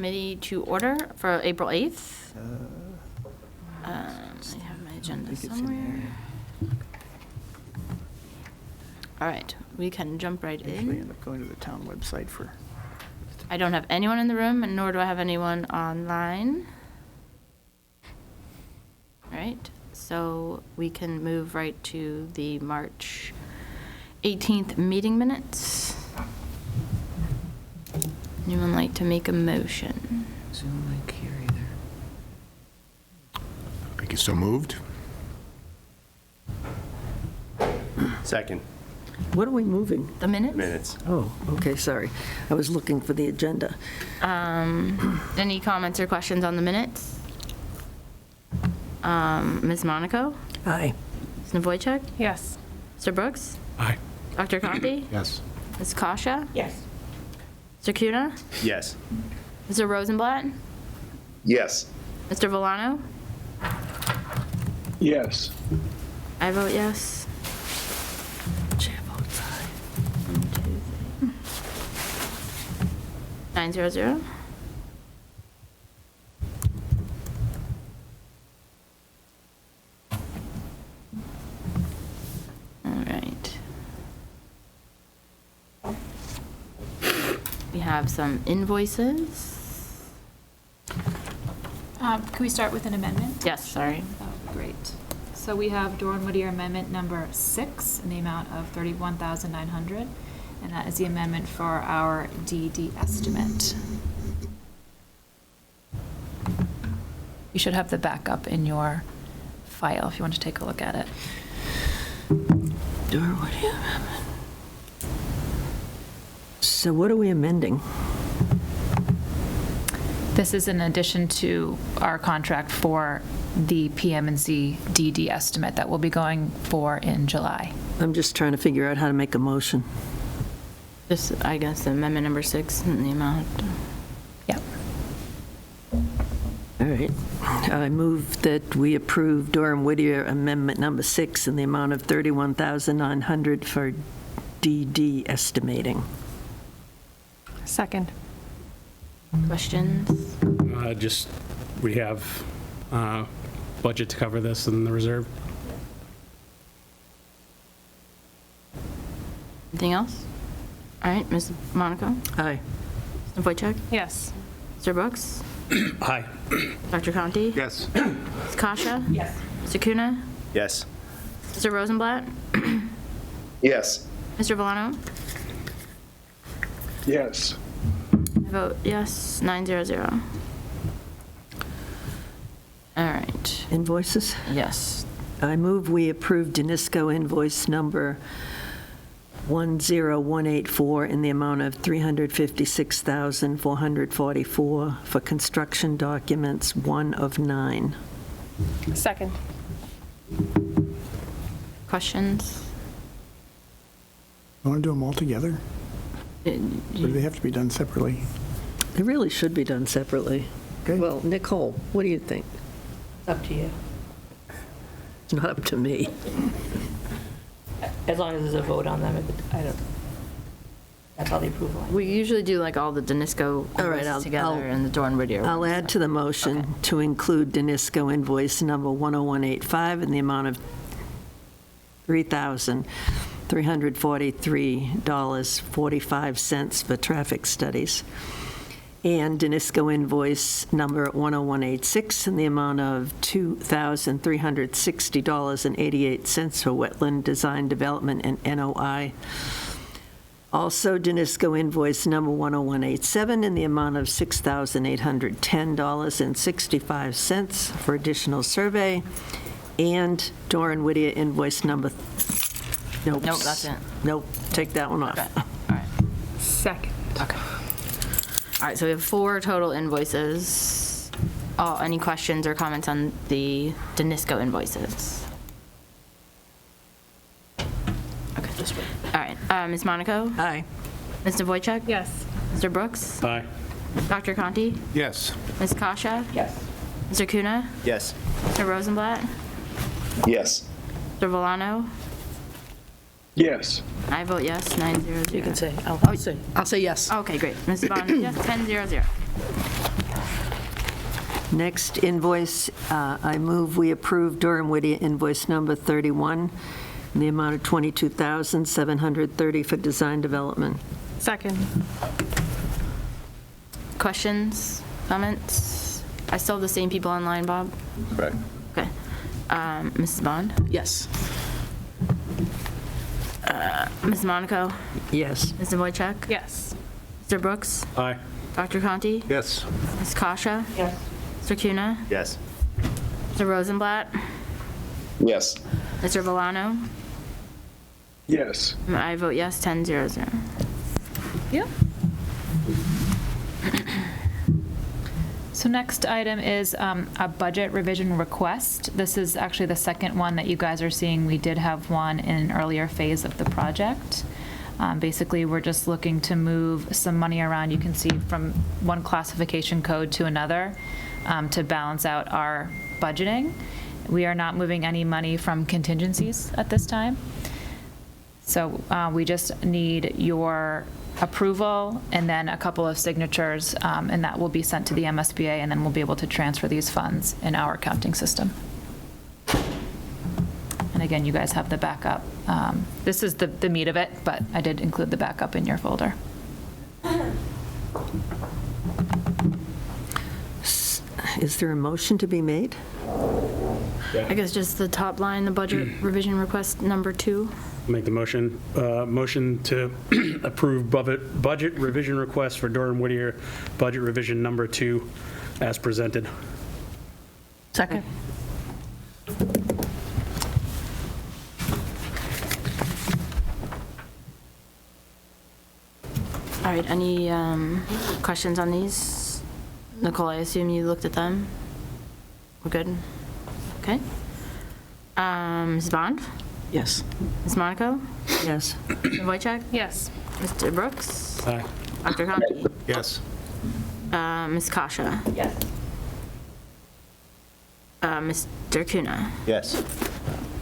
committee to order for April 8th. I have my agenda somewhere. All right, we can jump right Usually in. end up going to the town website for, I don't have anyone in the room, and nor do I have anyone online. All right, so we can move right to the March 18th meeting minutes. Anyone like to make a motion? Zoom link here either. I guess so moved. Second. What are we moving? The minutes? Minutes. Oh, okay, sorry. I was looking for the agenda. Any comments or questions on the minutes? Ms. Monaco? Aye. Ms. Wojcik? Yes. Mr. Brooks? Aye. Dr. Conti? Yes. Ms. Kasha? Yes. Mr. Cuna? Yes. Mr. Rosenblatt? Yes. Mr. Villano? Yes. I vote yes. Chair votes aye. 900. All right. We have some invoices. Can we start with an amendment? Yes, sorry. That would be great. So we have Doran Whittier Amendment Number 6 in the amount of $31,900, and that is the amendment for our DD estimate. You should have the backup in your file if you want to take a look at it. Dora, what do you have? So what are we amending? This is in addition to our contract for the PM&Z DD estimate that we'll be going for in July. I'm just trying to figure out how to make a motion. This, I guess, amendment number 6 in the amount. Yep. All right. I move that we approve Durham Whittier Amendment Number 6 in the amount of $31,900 for DD estimating. Second. Questions? Just, we have budget to cover this in the reserve. Anything else? All right, Ms. Monaco? Aye. Ms. Wojcik? Yes. Mr. Brooks? Aye. Dr. Conti? Yes. Ms. Kasha? Yes. Mr. Cuna? Yes. Mr. Rosenblatt? Yes. Mr. Villano? Yes. I vote yes, 900. All right, Invoices? yes. I move we approve Danisco invoice number 10184 in the amount of $356,444 for construction documents 1 of 9. Second. Questions? you want to do them all together? Or do they have to be done separately? It really should be done separately. Okay. Well, Nicole, what do you think? Up to you, It's not up to me. as long as there's a vote on them, I don't, that's how the approval. We usually do like all the Danisco All right, invoices together and the Doran Whittier. I'll ones, add so. to the motion to include Danisco invoice number 10185 in the amount of $3,343.45 for traffic studies, and Danisco invoice number 10186 in the amount of $2,360.88 for wetland design development and NOI. Also, Danisco invoice number 10187 in the amount of $6,810.65 for additional survey, and Doran Whittier invoice number, nope. Nope, that's it. Nope, take that one off. Okay, all right. Second. Okay. All right, so we have 4 total invoices. Any questions or comments on the Danisco invoices? Okay, just wait. All right, Ms. Monaco? Aye. Mr. Wojcik? Yes. Mr. Brooks? Aye. Dr. Conti? Yes. Ms. Kasha? Yes. Mr. Cuna? Yes. Mr. Rosenblatt? Yes. Mr. Villano? Yes. I vote yes, 900. You can say, I'll say yes. Okay, great. Ms. Bond, yes, 1000. Next invoice, I move we approve Durham Whittier invoice number 31 in the amount of $22,730 for design development. Second. Questions, comments? I still have the same people online, Bob? Correct. Okay. Mrs. Bond? Yes. Ms. Monaco? Yes. Mr. Wojcik? Yes. Mr. Brooks? Aye. Dr. Conti? Yes. Ms. Kasha? Yes. Mr. Cuna? Yes. Mr. Rosenblatt? Yes. Mr. Valano? Yes. I vote yes, 10-0-0. Yep. So next item is a budget revision request. This is actually the second one that you guys are seeing. We did have one in an earlier phase of the project. Basically, we're just looking to move some money around, you can see, from one classification code to another to balance out our budgeting. We are not moving any money from contingencies at this time. So we just need your approval and then a couple of signatures, and that will be sent to the MSBA, and then we'll be able to transfer these funds in our accounting system. And again, you guys have the backup. This is the meat of it, but I did include the backup in your folder. Is there a motion to be made? I guess just the top line, the budget revision request number 2. Make the motion to approve budget revision request for Durham Whittier, budget revision number 2, as presented. Second. All right, any questions on these? Nicole, I assume you looked at them? We're good? Okay. Ms. Bond? Yes. Ms. Monaco? Yes. Ms. Wojcik? Yes. Mr. Brooks? Aye. Dr. Conti? Yes. Ms. Kasha? Yes. Mr. Cuna? Yes.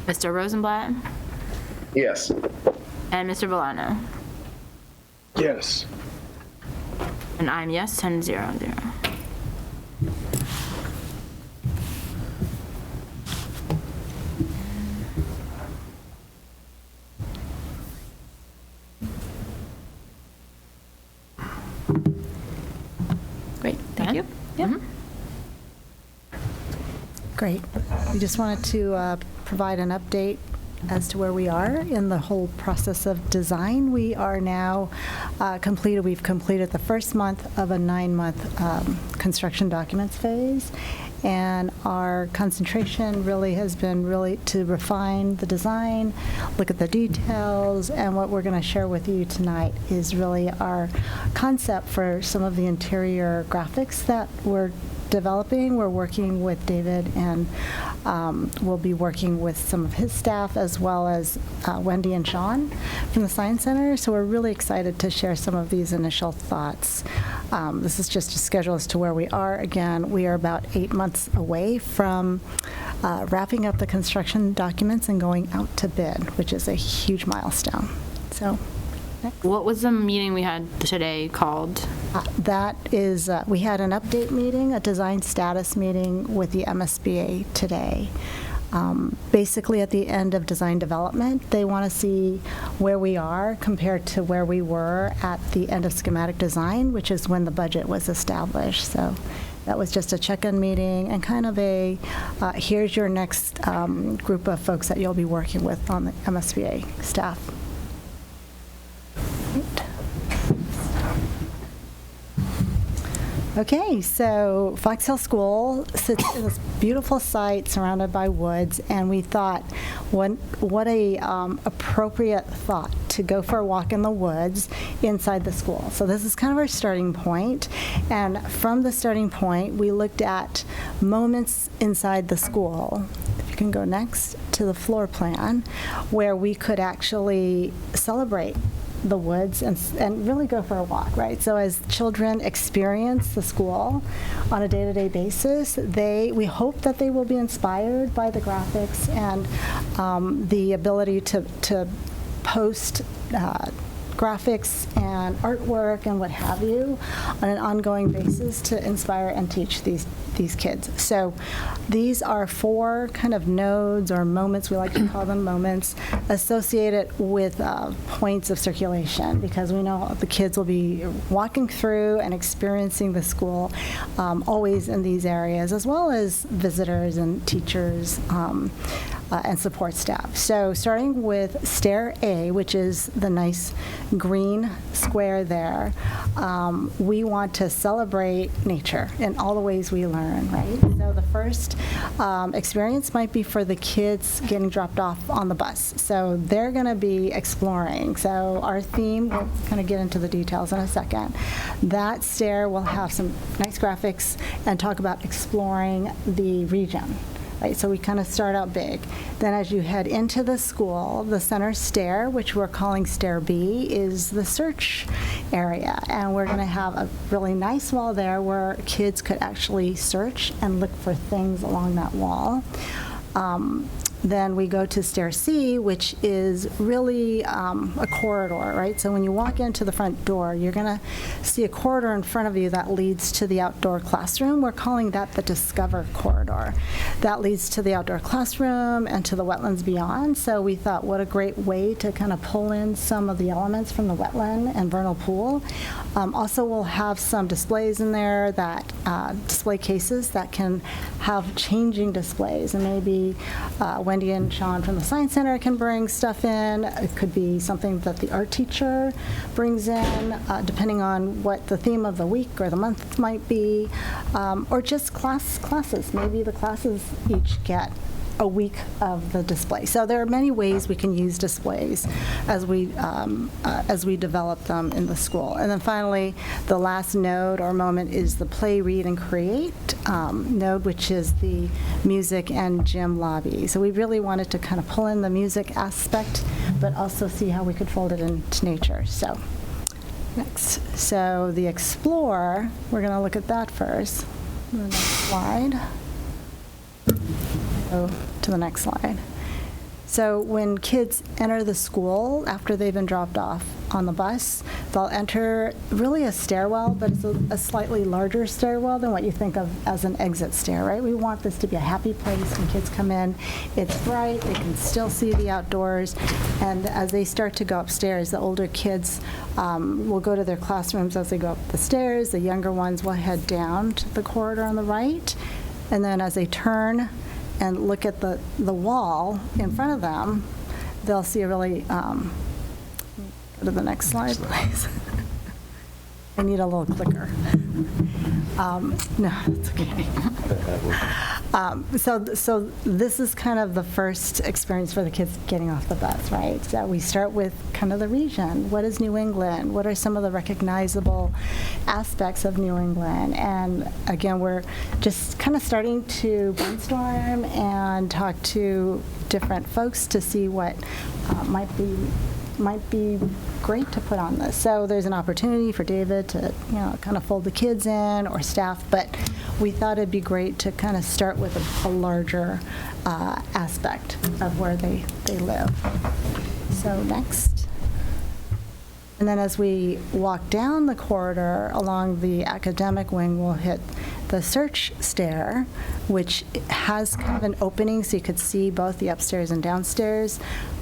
Mr. Rosenblatt? Yes. And Mr. Valano? Yes. And I'm yes, 10-0-0. Great, Thank you. Yep. Great. We just wanted to provide an update as to where we are in the whole process of design. We are now we've completed the first month of a 9-month construction documents phase, and our concentration really has been to refine the design, look at the details, and what we're going to share with you tonight is really our concept for some of the interior graphics that we're developing. We're working with David, and we'll be working with some of his staff, as well as Wendy and Sean from the Science Center. So we're really excited to share some of these initial thoughts. This is just a schedule as to where we are. Again, we are about 8 months away from wrapping up the construction documents and going out to bid, which is a huge milestone. So What was the meeting we had today called? that is, we had an update meeting, a design status meeting with the MSBA today. Basically, at the end of design development, they want to see where we are compared to where we were at the end of schematic design, which is when the budget was established. So that was just a check-in meeting and kind of a, here's your next group of folks that you'll be working with on the MSBA staff. Okay, so Fox Hill School sits in this beautiful site surrounded by woods, and we thought, what a appropriate thought to go for a walk in the woods inside the school. So this is kind of our starting point, and from the starting point, we looked at moments inside the school. If you can go next to the floor plan, where we could actually celebrate the woods and really go for a walk, right? So as children experience the school on a day-to-day basis, we hope that they will be inspired by the graphics and the ability to post graphics and artwork and what have you on an ongoing basis to inspire and teach these kids. So these are 4 kind of nodes or moments, we like to call them moments, associated with points of circulation, because we know the kids will be walking through and experiencing the school always in these areas, as well as visitors and teachers and support staff. So starting with Stair A, which is the nice green square there, we want to celebrate nature in all the ways we learn, right? So the first experience might be for the kids getting dropped off on the bus. So they're going to be exploring. So our theme, we'll kind of get into the details in a second. That stair will have some nice graphics and talk about exploring the region. Right, so we kind of start out big. Then as you head into the school, the center stair, which we're calling Stair B, is the search area. And we're going to have a really nice wall there where kids could actually search and look for things along that wall. Then we go to Stair C, which is really a corridor, right? So when you walk into the front door, you're going to see a corridor in front of you that leads to the outdoor classroom. We're calling that the Discover Corridor. That leads to the outdoor classroom and to the wetlands beyond. So we thought, what a great way to kind of pull in some of the elements from the wetland and vernal pool. Also, we'll have some displays in there, that display cases that can have changing displays, and maybe Wendy and Sean from the Science Center can bring stuff in. It could be something that the art teacher brings in, depending on what the theme of the week or the month might be, or just classes. Maybe the classes each get a week of the display. So there are many ways we can use displays as we develop them in the school. And then finally, the last node or moment is the Play, Read, and Create node, which is the music and gym lobby. So we really wanted to kind of pull in the music aspect, but also see how we could fold it into nature. So next, so the Explore, we're going to look at that first. The next slide. Go to the next slide. So when kids enter the school after they've been dropped off on the bus, they'll enter really a stairwell, but it's a slightly larger stairwell than what you think of as an exit stair, right? We want this to be a happy place when kids come in. It's bright, they can still see the outdoors, and as they start to go upstairs, the older kids will go to their classrooms as they go up the stairs. The younger ones will head down to the corridor on the right, and then as they turn and look at the wall in front of them, they'll see a really, go to the next slide, please. I need a little clicker. No, it's okay. So this is kind of the first experience for the kids getting off the bus, right? So we start with kind of the region. What is New England? What are some of the recognizable aspects of New England? And again, we're just kind of starting to brainstorm and talk to different folks to see what might be great to put on this. So there's an opportunity for David to, kind of fold the kids in, or staff, but we thought it'd be great to kind of start with a larger aspect of where they live. So next. And then as we walk down the corridor along the academic wing, we'll hit the search stair, which has kind of an opening so you could see both the upstairs and downstairs.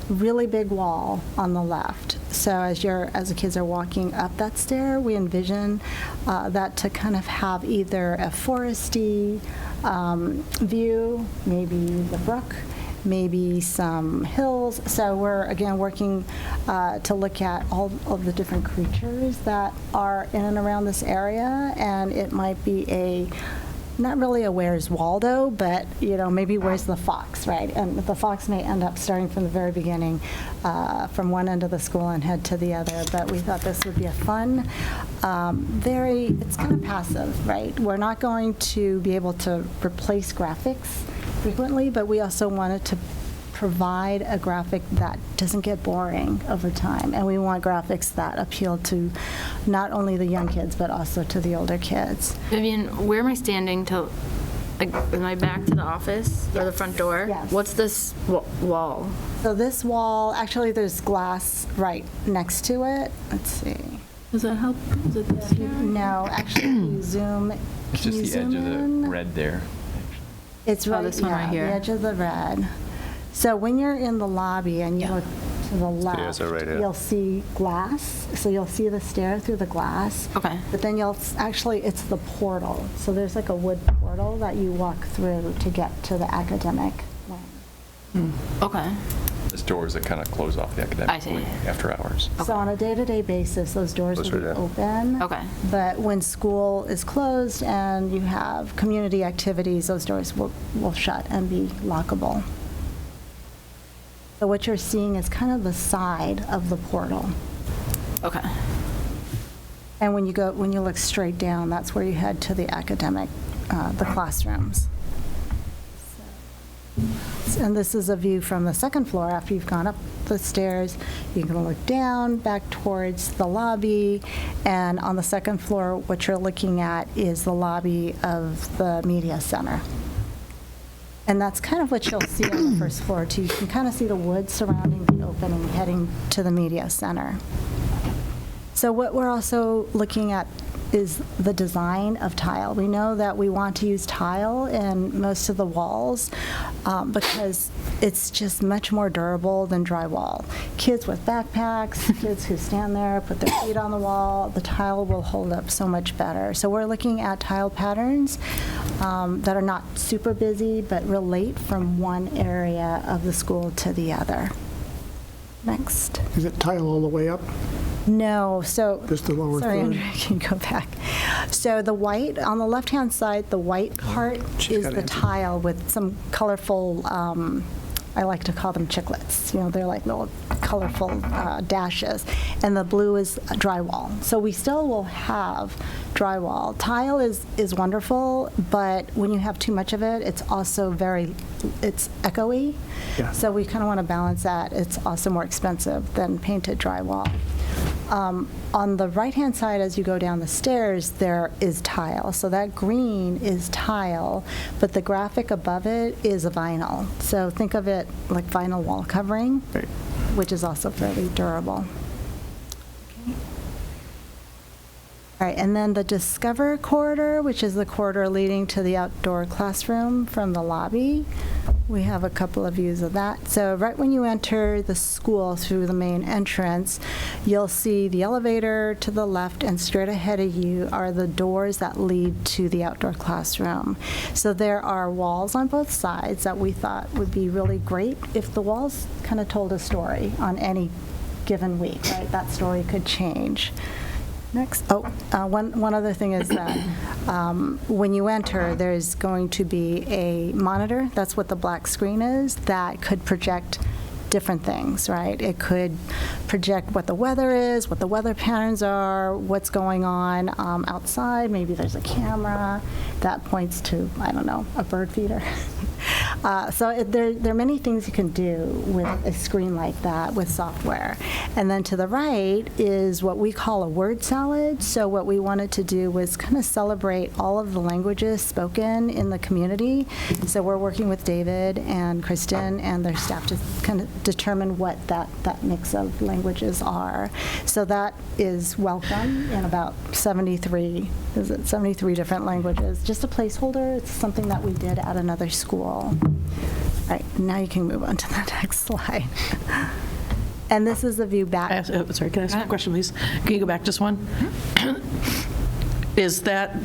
Really big wall on the left. So as the kids are walking up that stair, we envision that to kind of have either a foresty view, maybe the brook, maybe some hills. So we're, again, working to look at all of the different creatures that are in and around this area, and it might be not really a Where's Waldo, but, maybe Where's the Fox, right? And the fox may end up starting from the very beginning, from one end of the school and head to the other. But we thought this would be a fun, it's kind of passive, right? We're not going to be able to replace graphics frequently, but we also wanted to provide a graphic that doesn't get boring over time. And we want graphics that appeal to not only the young kids, but also to the older kids. Vivian, where am I standing to like, is my back to the office or the front door? Yes. What's this wall? So this wall, actually, there's glass right next to it. Let's see. Does that help? Is it this here? No, actually, you zoom. It's Can just you the edge zoom of in? the red there. It's right, this one right yeah, here. the edge of the red. So when you're in the lobby and you look to the left, are right here. you'll see glass. So you'll see the stair through the glass. Okay. But then actually, it's the portal. So there's like a wood portal that you walk through to get to the academic wing. Okay. There's doors that kind of close off the I academic see. wing after hours. So on a day-to-day basis, those doors will be open. Okay. But when school is closed and you have community activities, those doors will shut and be lockable. So what you're seeing is kind of the side of the portal. Okay. And when you look straight down, that's where you head to the academic, the classrooms. And this is a view from the second floor. After you've gone up the stairs, you can look down, back towards the lobby. And on the second floor, what you're looking at is the lobby of the media center. And that's kind of what you'll see on the first floor, too. You can kind of see the wood surrounding the opening heading to the media center. So what we're also looking at is the design of tile. We know that we want to use tile in most of the walls because it's just much more durable than drywall. Kids with backpacks, kids who stand there, put their feet on the wall, the tile will hold up so much better. So we're looking at tile patterns that are not super busy but relate from one area of the school to the other. Next. Is it tile all the way up? No, so. Just the lower Sorry, third? Andrew, can you go back? So the white, on the left-hand side, the white part She's is got the answers. tile with some colorful, I like to call them chiclets. You know, they're like little colorful dashes. And the blue is drywall. So we still will have drywall. Tile is wonderful, but when you have too much of it, it's also it's echoey. Yeah. So we kind of want to balance that. It's also more expensive than painted drywall. On the right-hand side, as you go down the stairs, there is tile. So that green is tile, but the graphic above it is a vinyl. So think of it like vinyl wall covering, Right. which is also fairly durable. Okay. All right, and then the Discover corridor, which is the corridor leading to the outdoor classroom from the lobby. We have a couple of views of that. So right when you enter the school through the main entrance, you'll see the elevator to the left, and straight ahead of you are the doors that lead to the outdoor classroom. So there are walls on both sides that we thought would be really great if the walls kind of told a story on any given week, right? That story could change. Next. One other thing is that when you enter, there's going to be a monitor. That's what the black screen is, that could project different things, right? It could project what the weather is, what the weather patterns are, what's going on outside. Maybe there's a camera that points to, I don't know, a bird feeder. There are many things you can do with a screen like that with software. And then to the right is what we call a word salad. So what we wanted to do was kind of celebrate all of the languages spoken in the community. So we're working with David and Kristen and their staff to kind of determine what that mix of languages are. So that is welcome in about 73 different languages. Just a placeholder. It's something that we did at another school. All right, now you can move on to the next slide. And this is the view back. Sorry, can I ask a question, please? Can you go back just one? Is that,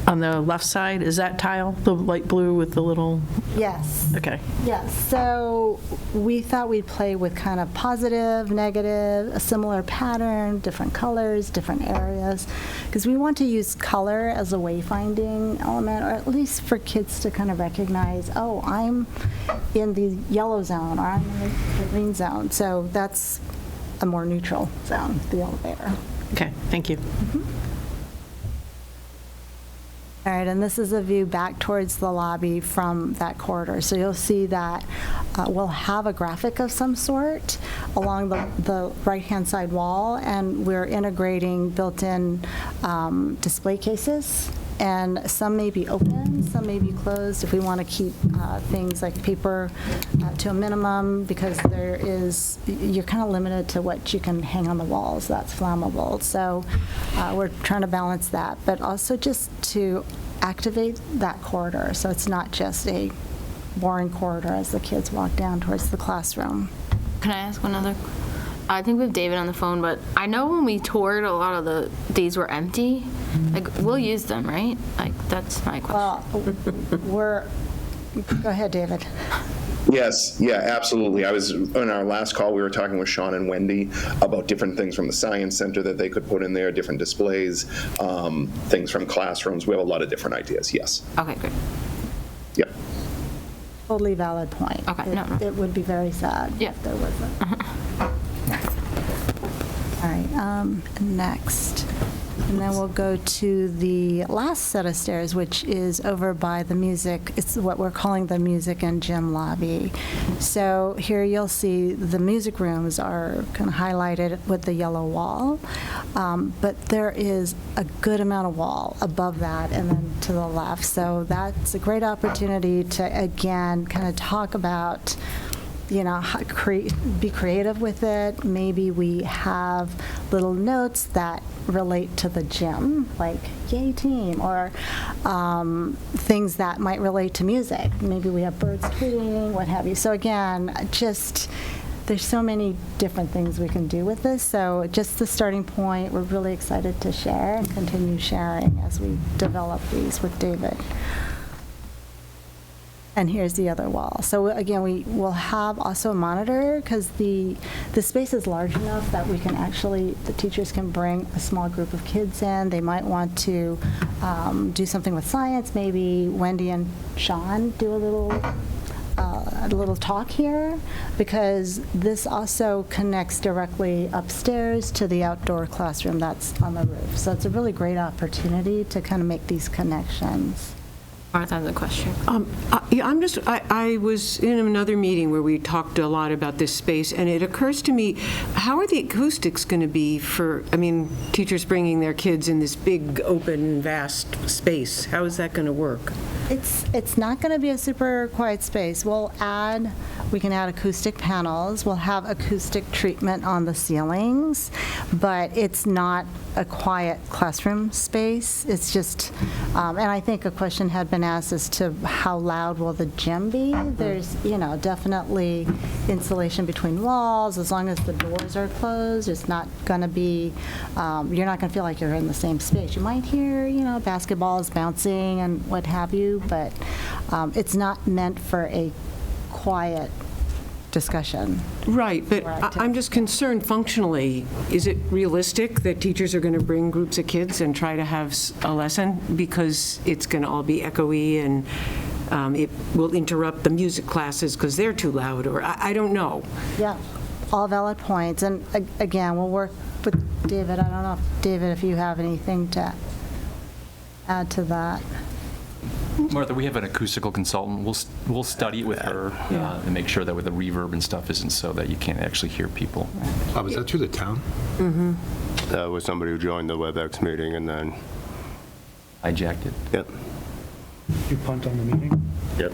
on the left side, is that tile, the light blue with the little, Yes. okay. Yes, so we thought we'd play with kind of positive, negative, a similar pattern, different colors, different areas, because we want to use color as a wayfinding element, or at least for kids to kind of recognize, oh, I'm in the yellow zone, or I'm in the green zone. So that's a more neutral zone, the elevator. Okay, thank you. All right, and this is a view back towards the lobby from that corridor. So you'll see that we'll have a graphic of some sort along the right-hand side wall, and we're integrating built-in display cases And some may be open, some may be closed, if we want to keep things like paper to a minimum, because you're kind of limited to what you can hang on the walls that's flammable. So we're trying to balance that, but also just to activate that corridor, so it's not just a boring corridor as the kids walk down towards the classroom. Can I ask one other? I think we have David on the phone, but I know when we toured, a lot of these were empty. Like, we'll use them, right? Like, that's my question. Well, go ahead, David. Yes, yeah, absolutely. In our last call, we were talking with Sean and Wendy about different things from the Science Center that they could put in there, different displays, things from classrooms. We have a lot of different ideas, yes. Okay, great. Yep. Totally valid point. Okay, no. It would be very sad if there wasn't. All right, next. And then we'll go to the last set of stairs, which is over by the music. It's what we're calling the music and gym lobby. So here you'll see the music rooms are kind of highlighted with the yellow wall, but there is a good amount of wall above that and then to the left. So that's a great opportunity to, again, kind of talk about, you know, be creative with it. Maybe we have little notes that relate to the gym, like yay team, or things that might relate to music. Maybe we have birds tweeting, what have you. So again, just there's so many different things we can do with this. So just the starting point, we're really excited to share and continue sharing as we develop these with David. And here's the other wall. So again, we will have also a monitor, because the space is large enough that we can actually, the teachers can bring a small group of kids in. They might want to do something with science. Maybe Wendy and Sean do a little talk here, because this also connects directly upstairs to the outdoor classroom that's on the roof. So it's a really great opportunity to kind of make these connections. Martha has a question. I was in another meeting where we talked a lot about this space, and it occurs to me, how are the acoustics going to be for, teachers bringing their kids in this big, open, vast space? How is that going to work? It's not going to be a super quiet space. We can add acoustic panels. We'll have acoustic treatment on the ceilings, but it's not a quiet classroom space. It's just, and I think a question had been asked as to how loud will the gym be. There's, definitely insulation between walls. As long as the doors are closed, it's not going to be, you're not going to feel like you're in the same space. You might hear, basketballs bouncing and what have you, but it's not meant for a quiet discussion. Right, but I'm just concerned functionally. Is it realistic that teachers are going to bring groups of kids and try to have a lesson, because it's going to all be echoey and it will interrupt the music classes because they're too loud, or I don't know. Yeah, all valid points. And again, we'll work with David. I don't know, David, if you have anything to add to that. Martha, we have an acoustical consultant. We'll study it with her and make sure that with the reverb and stuff isn't so that you can't actually hear people. Was that through the town? Mm-hmm. That was somebody who joined the WebEx meeting and then hijacked it. Yep. You punt on the meeting? Yep.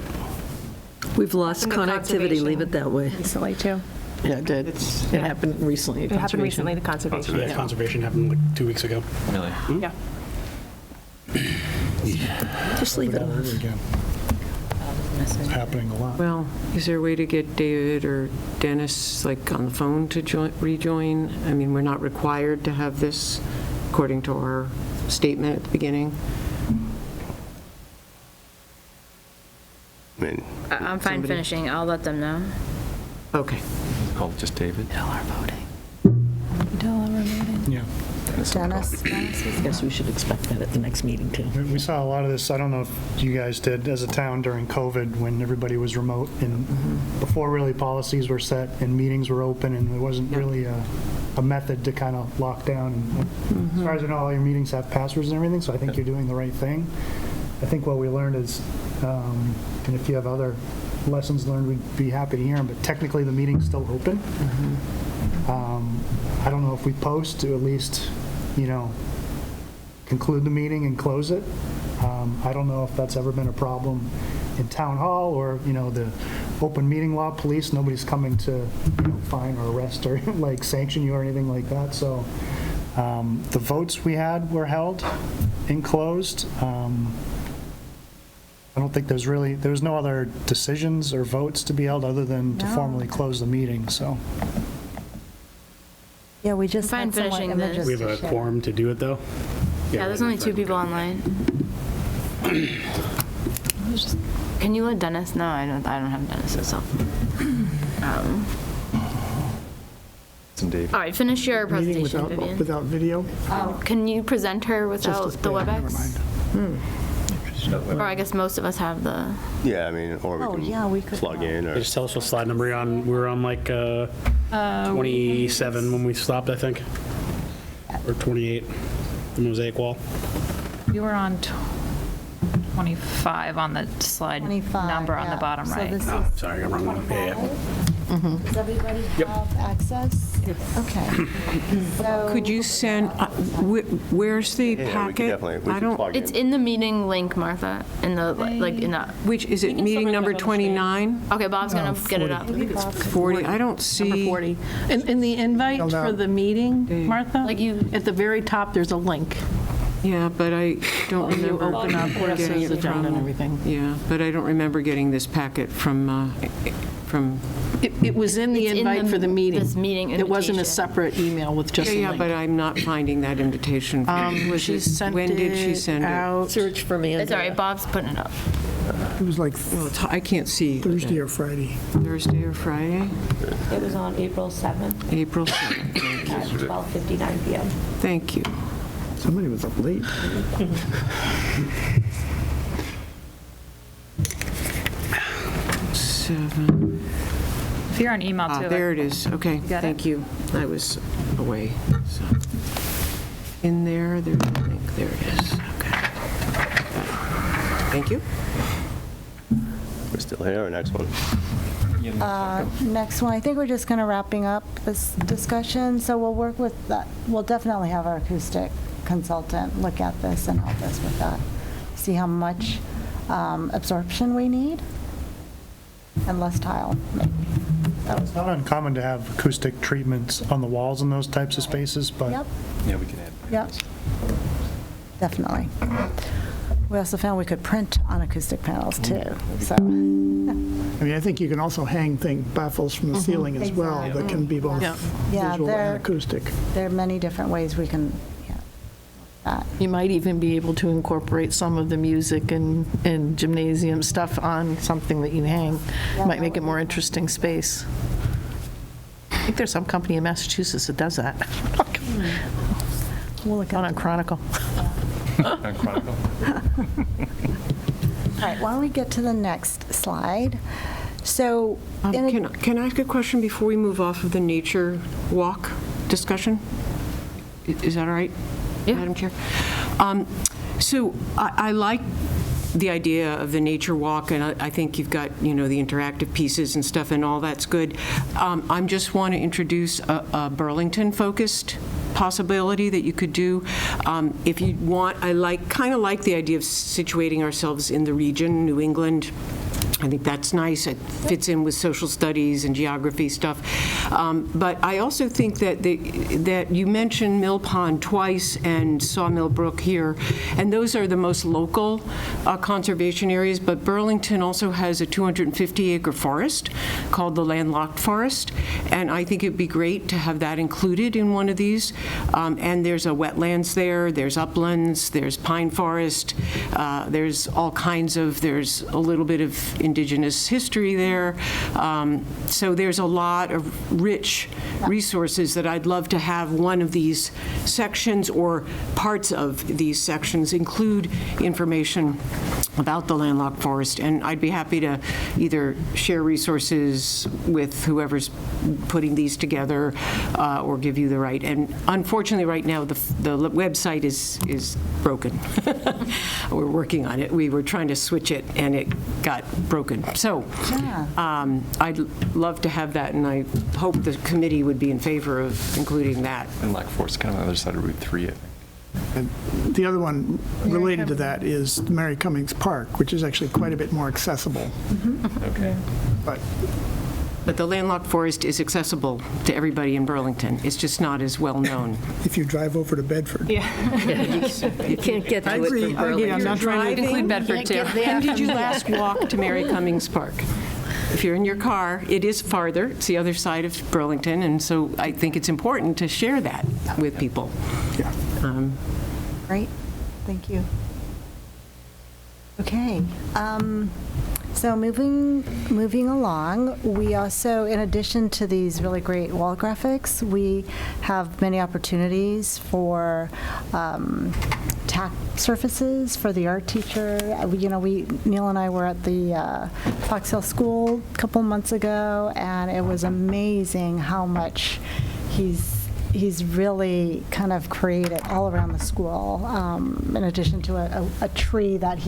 We've lost connectivity, leave it that way. Recently, too. Yeah, it did. It happened recently. It happened recently to conservation. Yeah, conservation happened like 2 weeks ago. Really? Yeah. Just leave it off. It's happening a lot. Well, is there a way to get David or Dennis on the phone to rejoin? We're not required to have this according to our statement at the beginning. I'm fine finishing. I'll let them know. Okay. Call it just David. All are voting. Yeah. Dennis? I guess we should expect that at the next meeting, too. We saw a lot of this, I don't know if you guys did, as a town during COVID, when everybody was remote and before really policies were set and meetings were open, and there wasn't really a method to kind of lock down. And as far as I know, all your meetings have passwords and everything, so I think you're doing the right thing. I think what we learned is, and if you have other lessons learned, we'd be happy to hear them, but technically the meeting's still open. I don't know if we post to at least, conclude the meeting and close it. I don't know if that's ever been a problem in town hall or, the open meeting law police. Nobody's coming to, fine or arrest or like sanction you or anything like that. So the votes we had were held enclosed. I don't think there was no other decisions or votes to be held other than to formally close the meeting, so. Yeah, we just Fine had some more finishing this. images We have to a share. quorum to do it, though? Yeah, there's only 2 people online. Can you let Dennis? No, I don't have Dennis, so. Some Dave. All right, finish your Meeting presentation, Vivian. without video? Can you present her without the Never WebEx? mind. Or I guess most of us have the. Yeah, I mean, or Oh, yeah, we we can could plug in, or Just tell us what slide number you're on. We were on like 27 when we stopped, I think. Or 28, the mosaic wall. You were on 25 on the slide 25, number on the yeah. bottom So right. this Oh, is sorry, I got wrong one. Yeah, yeah. Does everybody have access? Okay. So Could you send, where's the yeah, we packet? can definitely, we I can don't, plug It's in. in the meeting link, Martha, in the, like, in the, which, is it meeting number 29? okay, Bob's gonna get it up. 40, I don't see. Number 40. In the invite Filled for out. the meeting, Martha, Like you- at the very top, there's a link. Yeah, but I don't You remember open up getting Chris's it agenda and from. everything. Yeah, but I don't remember getting this packet from. It was in the It's in invite for the meeting. this meeting It wasn't a invitation. separate email with just a Yeah, link. but I'm not finding that invitation. Was She it- sent When did she send it? out. Search for me. It's all right, Bob's putting it up. It was like Well, I can't see. Thursday or Friday. Thursday or Friday? It was on April 7th April 7th. at 12:59 PM. Thank you. Somebody was up late. Seven. If you're on email too. There it is. Okay, got it? thank you. I was away. So, in there's a link. There it is. Okay. Thank you. We're still here, or next one? next one, I think we're just kind of wrapping up this discussion, so we'll work with that. We'll definitely have our acoustic consultant look at this and help us with that. See how much absorption we need and less tile, maybe. It's not uncommon to have acoustic treatments on the walls in those types of spaces, but Yep, Yeah, we can add. yep, definitely. We also found we could print on acoustic panels too, so. I mean, I think you can also hang baffles from the ceiling as well that can be both Yeah. Yeah, visual they're- and acoustic. There are many different ways we can, You might even be able to incorporate some of the music and gymnasium stuff on something that you hang. Might make it more interesting space. I think there's some company in Massachusetts that does that. we'll look Out at. on Chronicle. On Chronicle. All right, why don't we get to the next slide? So, in a- Can I ask a question before we move off of the nature walk discussion? Is that all right, Madam Chair? So I like the idea of the nature walk, and I think you've got, the interactive pieces and stuff, and all that's good. I just want to introduce a Burlington-focused possibility that you could do. If you want, I kind of like the idea of situating ourselves in the region, New England. I think that's nice. It fits in with social studies and geography stuff. But I also think that that you mentioned Mill Pond twice and Sawmill Brook here, and those are the most local conservation areas. But Burlington also has a 250-acre forest called the Landlocked Forest, and I think it'd be great to have that included in one of these. And there's a wetlands there, there's uplands, there's pine forest, there's all kinds of, there's a little bit of indigenous history there. So there's a lot of rich resources that I'd love to have one of these sections or parts of these sections include information about the landlocked forest. And I'd be happy to either share resources with whoever's putting these together or give you the right. And unfortunately, right now, the website is broken. We're working on it. We were trying to switch it, and it got broken. So I'd love to have that, and I hope the committee would be in favor of including that. And Lac Forest, kind of on the other side of Route 3, I think. And the other one related to that is Mary Cummings Park, which is actually quite a bit more accessible. Okay. But the landlocked forest is accessible to everybody in Burlington. It's just not as well-known. If you drive over to Bedford. You can't get to I it agree, from I agree. I'm not trying to Include Bedford, too. When did you last walk to Mary Cummings Park? If you're in your car, it is farther. It's the other side of Burlington, and so I think it's important to share that with people. Yeah. Great, thank you. Okay, so moving along, we also, in addition to these really great wall graphics, we have many opportunities for tack surfaces for the art teacher. Neil and I were at the Fox Hill School a couple months ago, and it was amazing how much he's really kind of created all around the school, in addition to a tree that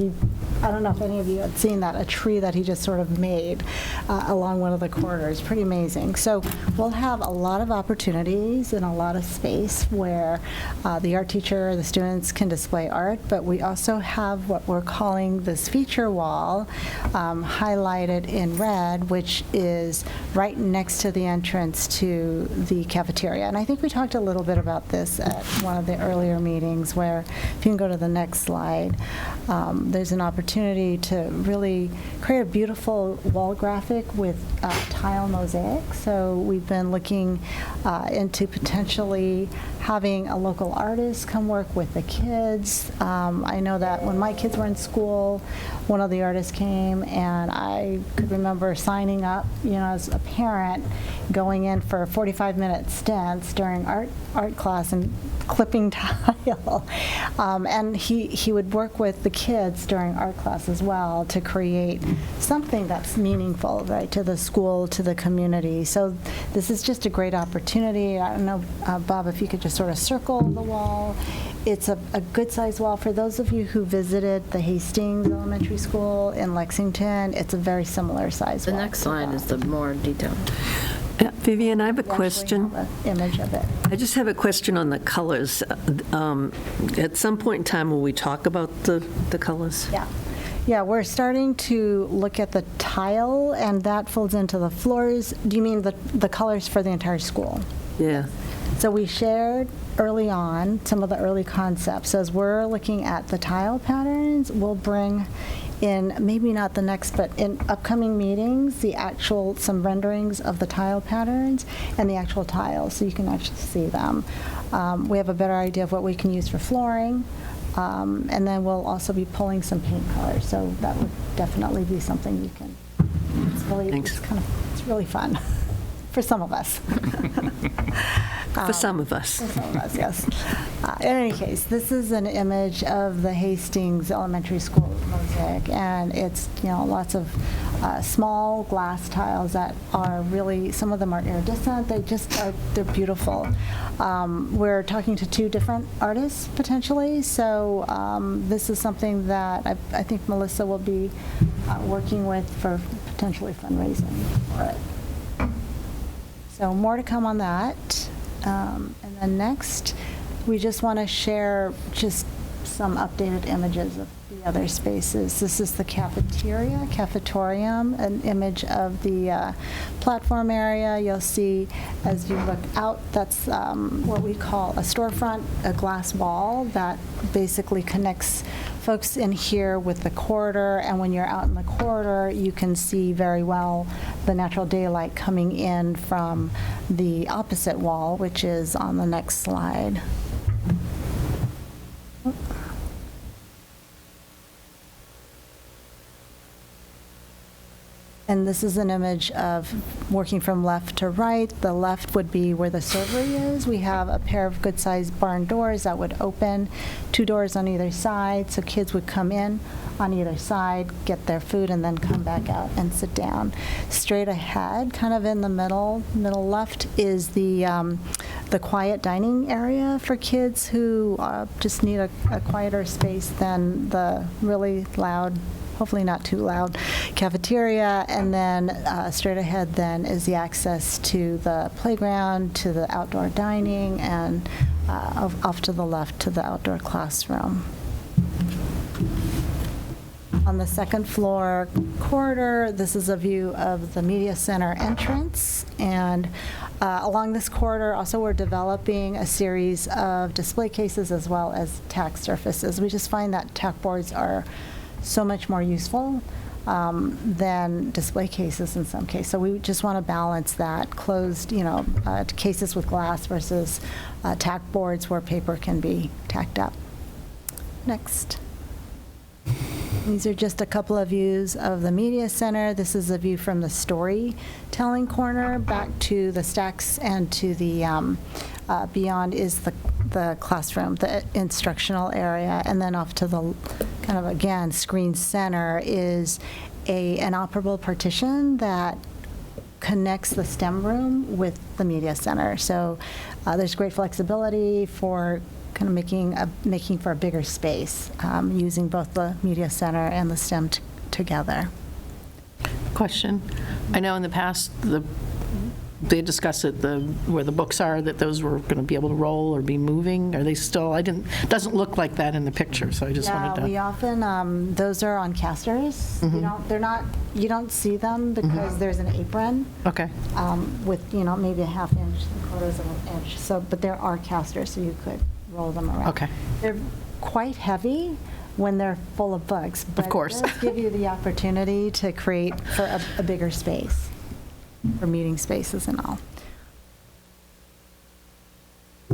I don't know if any of you had seen that, a tree that he just sort of made along one of the corridors. Pretty amazing. So we'll have a lot of opportunities and a lot of space where the art teacher, the students can display art, but we also have what we're calling this feature wall, highlighted in red, which is right next to the entrance to the cafeteria. And I think we talked a little bit about this at one of the earlier meetings, where if you can go to the next slide, there's an opportunity to really create a beautiful wall graphic with tile mosaic. So we've been looking into potentially having a local artist come work with the kids. I know that when my kids were in school, one of the artists came, and I could remember signing up, as a parent, going in for 45-minute stints during art class and clipping tile. And he would work with the kids during art class as well to create something that's meaningful, right, to the school, to the community. So this is just a great opportunity. I don't know, Bob, if you could just sort of circle the wall. It's a good-sized wall. For those of you who visited the Hastings Elementary School in Lexington, it's a very similar size The wall. next line is the more detailed. Vivian, I have a We actually question. have an image of it. I just have a question on the colors. At some point in time, will we talk about the colors? Yeah, we're starting to look at the tile, and that folds into the floors. Do you mean the colors for the entire school? Yeah. So we shared early on some of the early concepts. As we're looking at the tile patterns, we'll bring in, maybe not the next, but in upcoming meetings, some renderings of the tile patterns and the actual tiles, so you can actually see them. We have a better idea of what we can use for flooring, and then we'll also be pulling some paint colors, so that would definitely be something you can, it's really fun for some of us. For some of us. For some of us, yes. In any case, this is an image of the Hastings Elementary School mosaic, and it's, lots of small glass tiles that are really, some of them are iridescent. They're beautiful. We're talking to 2 different artists, potentially, so this is something that I think Melissa will be working with for potentially fundraising for it. So more to come on that. And then next, we just want to share just some updated images of the other spaces. This is the cafetorium, an image of the platform area. You'll see as you look out, that's what we call a storefront, a glass wall that basically connects folks in here with the corridor, and when you're out in the corridor, you can see very well the natural daylight coming in from the opposite wall, which is on the next slide. And this is an image of working from left to right. The left would be where the servery is. We have a pair of good-sized barn doors that would open, 2 doors on either side, so kids would come in on either side, get their food, and then come back out and sit down. Straight ahead, kind of in the middle left, is the quiet dining area for kids who just need a quieter space than the really loud, hopefully not too loud, cafeteria. And then straight ahead then is the access to the playground, to the outdoor dining, and off to the left to the outdoor classroom. On the second floor corridor, this is a view of the media center entrance. And along this corridor, also we're developing a series of display cases as well as tack surfaces. We just find that tack boards are so much more useful than display cases in some cases. So we just want to balance that closed, cases with glass versus tack boards where paper can be tacked up. Next. These are just a couple of views of the media center. This is a view from the storytelling corner back to the stacks, and to the beyond is the classroom, the instructional area, and then off to the kind of, again, screen center is an operable partition that connects the STEM room with the media center. So there's great flexibility for kind of making for a bigger space, using both the media center and the STEM together. Question. I know in the past, they discussed it, where the books are, that those were going to be able to roll or be moving. Are they still, doesn't look like that in the picture, so I just wanted to. Yeah, we often, those are on casters. Mm-hmm. You don't see them because there's an apron. Okay. With, maybe a ½ inch, 3/4 of an inch. So, but there are casters, so you could roll them around. Okay. They're quite heavy when they're full of books. But of course. It does give you the opportunity to create for a bigger space, for meeting spaces and all.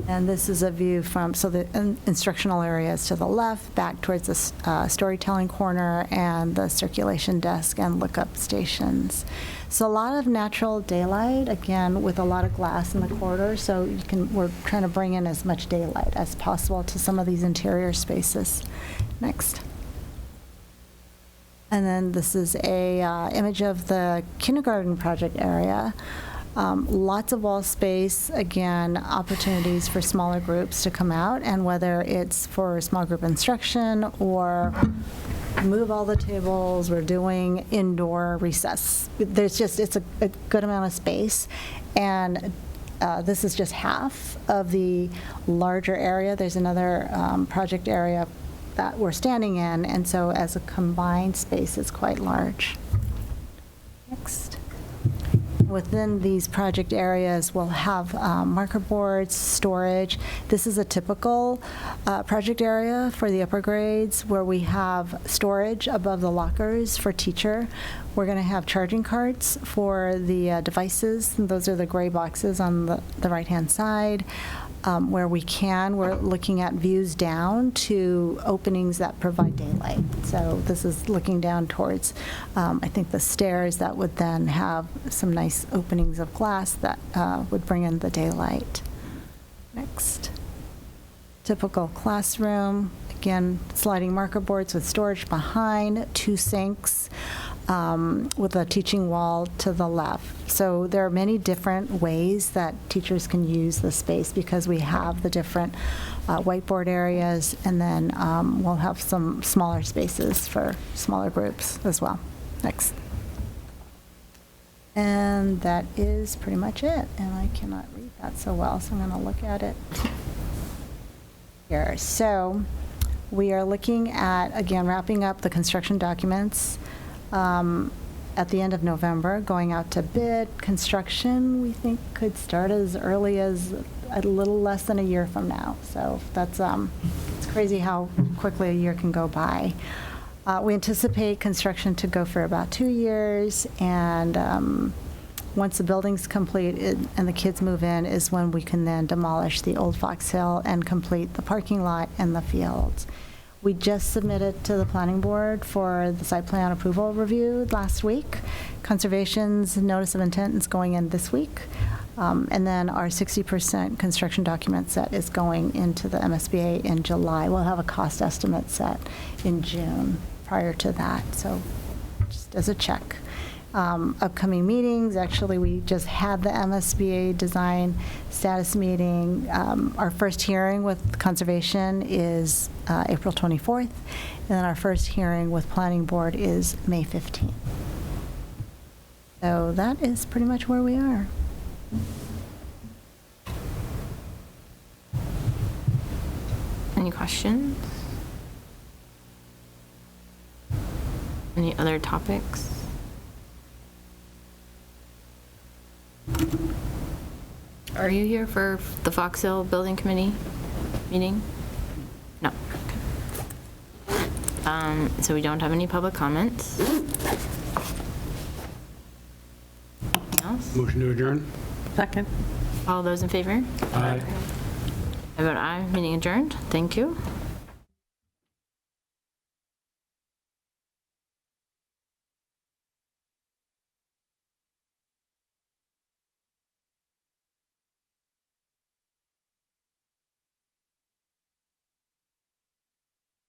And this is a view from, so the instructional area is to the left, back towards the storytelling corner and the circulation desk and lookup stations. So a lot of natural daylight, again, with a lot of glass in the corridor, so we're trying to bring in as much daylight as possible to some of these interior spaces. Next. And then this is a image of the kindergarten project area. Lots of wall space, again, opportunities for smaller groups to come out, and whether it's for small group instruction or move all the tables, we're doing indoor recess. It's a good amount of space, and this is just half of the larger area. There's another project area that we're standing in, and so as a combined space, it's quite large. Next. Within these project areas, we'll have marker boards, storage. This is a typical project area for the upper grades, where we have storage above the lockers for teacher. We're going to have charging carts for the devices, and those are the gray boxes on the right-hand side. Where we can, we're looking at views down to openings that provide daylight. So this is looking down towards, I think, the stairs that would then have some nice openings of glass that would bring in the daylight. Next. Typical classroom. Again, sliding marker boards with storage behind, 2 sinks. With a teaching wall to the left. So there are many different ways that teachers can use the space, because we have the different whiteboard areas, and then we'll have some smaller spaces for smaller groups as well. Next. And that is pretty much it. And I cannot read that so well, so I'm going to look at it here. So we are looking at, again, wrapping up the construction documents at the end of November, going out to bid. Construction, we think, could start as early as a little less than a year from now. So that's it's crazy how quickly a year can go by. We anticipate construction to go for about 2 years, and once the building's complete and the kids move in is when we can then demolish the old Fox Hill and complete the parking lot and the fields. We just submitted to the planning board for the site plan approval review last week. Conservation's notice of intent is going in this week. And then our 60% construction document set is going into the MSBA in July. We'll have a cost estimate set in June prior to that, so just as a check. Upcoming meetings, actually, we just had the MSBA design status meeting. Our first hearing with Conservation is April 24th, and then our first hearing with Planning Board is May 15th. So that is pretty much where we are. Any questions? Any other topics? Are you here for the Fox Hill Building Committee meeting? No. Okay. So we don't have any public comments. Anything else? Motion to adjourn? Second. All those in favor? Aye. I vote aye. Meeting adjourned. Thank you.